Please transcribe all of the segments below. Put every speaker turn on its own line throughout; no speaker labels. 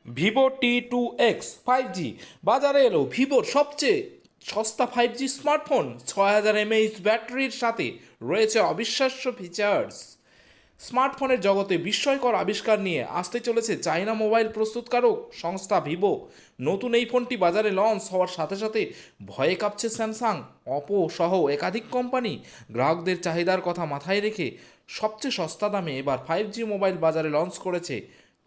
Vivo T2X 5G বাজারে এলো ভিভোর সবচেয়ে সস্তা 5G স্মার্টফোন। 6000 mAh ব্যাটারির সাথে রয়েছে অবিশ্বাস্য ফিচার্স। স্মার্টফোনের জগতে বিস্ময়কর আবিষ্কার নিয়ে আসতে চলেছে চাইনা মোবাইল প্রস্তুতকারক সংস্থা ভিভো। নতুন এই ফোনটি বাজারে লঞ্চ হওয়ার সাথে সাথে ভয়ে কাঁপছে স্যামসাং, অপো সহ একাধিক কোম্পানি। গ্রাহকদের চাহিদার কথা মাথায় রেখে সবচেয়ে সস্তা দামে এবার 5G মোবাইল বাজারে লঞ্চ করেছে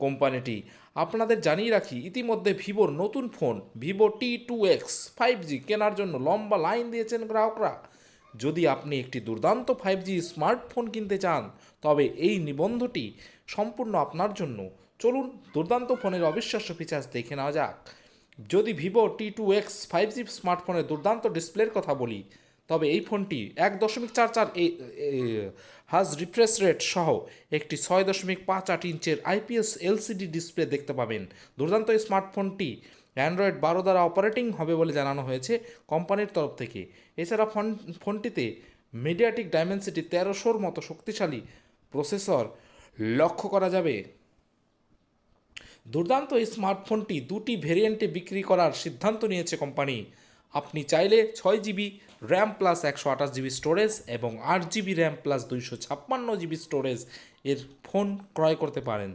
কোম্পানিটি। আপনাদের জানিয়ে রাখি, ইতিমধ্যে ভিভোর নতুন ফোন ভিভো T2X 5G কেনার জন্য লম্বা লাইন দিয়েছেন গ্রাহকরা। যদি আপনি একটি দুর্দান্ত 5G স্মার্টফোন কিনতে চান, তবে এই নিবন্ধটি সম্পূর্ণ আপনার জন্য। চলুন দুর্দান্ত ফোনের অবিশ্বাস্য ফিচার্স দেখে নেওয়া যাক। যদি ভিভো T2X 5G স্মার্টফোনের দুর্দান্ত ডিসপ্লের কথা বলি, তবে এই ফোনটি 1.44 হাজ রিফ্রেশ রেট সহ একটি 6.58 ইঞ্চের IPS LCD ডিসপ্লে দেখতে পাবেন। দুর্দান্ত এই স্মার্টফোনটি অ্যান্ড্রয়েড 12 দ্বারা অপারেটিং হবে বলে জানানো হয়েছে কোম্পানির তরফ থেকে। এছাড়া ফোনটিতে মিডিয়াটেক ডাইমেনসিটি 1300-র মতো শক্তিশালী প্রসেসর লক্ষ্য করা যাবে। দুর্দান্ত এই স্মার্টফোনটি দুটি ভেরিয়েন্টে বিক্রি করার সিদ্ধান্ত নিয়েছে কোম্পানি। আপনি চাইলে 6GB RAM plus 128GB storage এবং 8GB RAM plus 256GB storage এর ফোন ক্রয় করতে পারেন।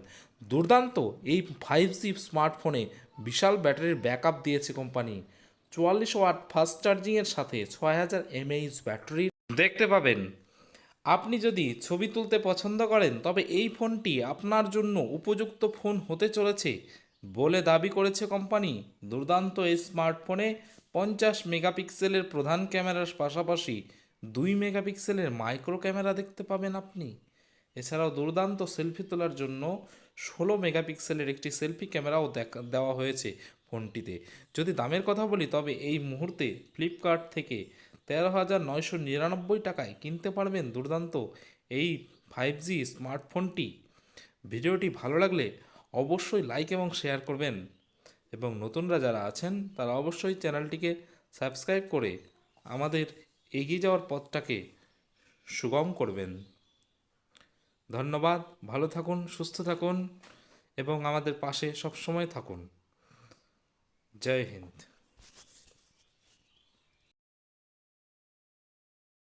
দুর্দান্ত এই 5G স্মার্টফোনে বিশাল ব্যাটারির ব্যাকআপ দিয়েছে কোম্পানি। 44 ওয়াট ফাস্ট চার্জিংয়ের সাথে 6000 mAh ব্যাটারি দেখতে পাবেন। আপনি যদি ছবি তুলতে পছন্দ করেন, তবে এই ফোনটি আপনার জন্য উপযুক্ত ফোন হতে চলেছে বলে দাবি করেছে কোম্পানি। দুর্দান্ত এই স্মার্টফোনে 50 মেগাপিক্সেলের প্রধান ক্যামেরার পাশাপাশি 2 মেগাপিক্সেলের মাইক্রো ক্যামেরা দেখতে পাবেন আপনি। এছাড়াও দুর্দান্ত সেলফি তোলার জন্য 16 মেগাপিক্সেলের একটি সেলফি ক্যামেরাও দেওয়া হয়েছে ফোনটিতে। যদি দামের কথা বলি, তবে এই মুহূর্তে ফ্লিপকার্ট থেকে 13,999 টাকায় কিনতে পারবেন দুর্দান্ত এই 5G স্মার্টফোনটি। ভিডিওটি ভালো লাগলে অবশ্যই লাইক এবং শেয়ার করবেন, এবং নতুনরা যারা আছেন তারা অবশ্যই চ্যানেলটিকে সাবস্ক্রাইব করে আমাদের এগিয়ে যাওয়ার পথটাকে সুগম করবেন। ধন্যবাদ। ভালো থাকুন, সুস্থ থাকুন এবং আমাদের পাশে সবসময় থাকুন। জয় হিন্দ।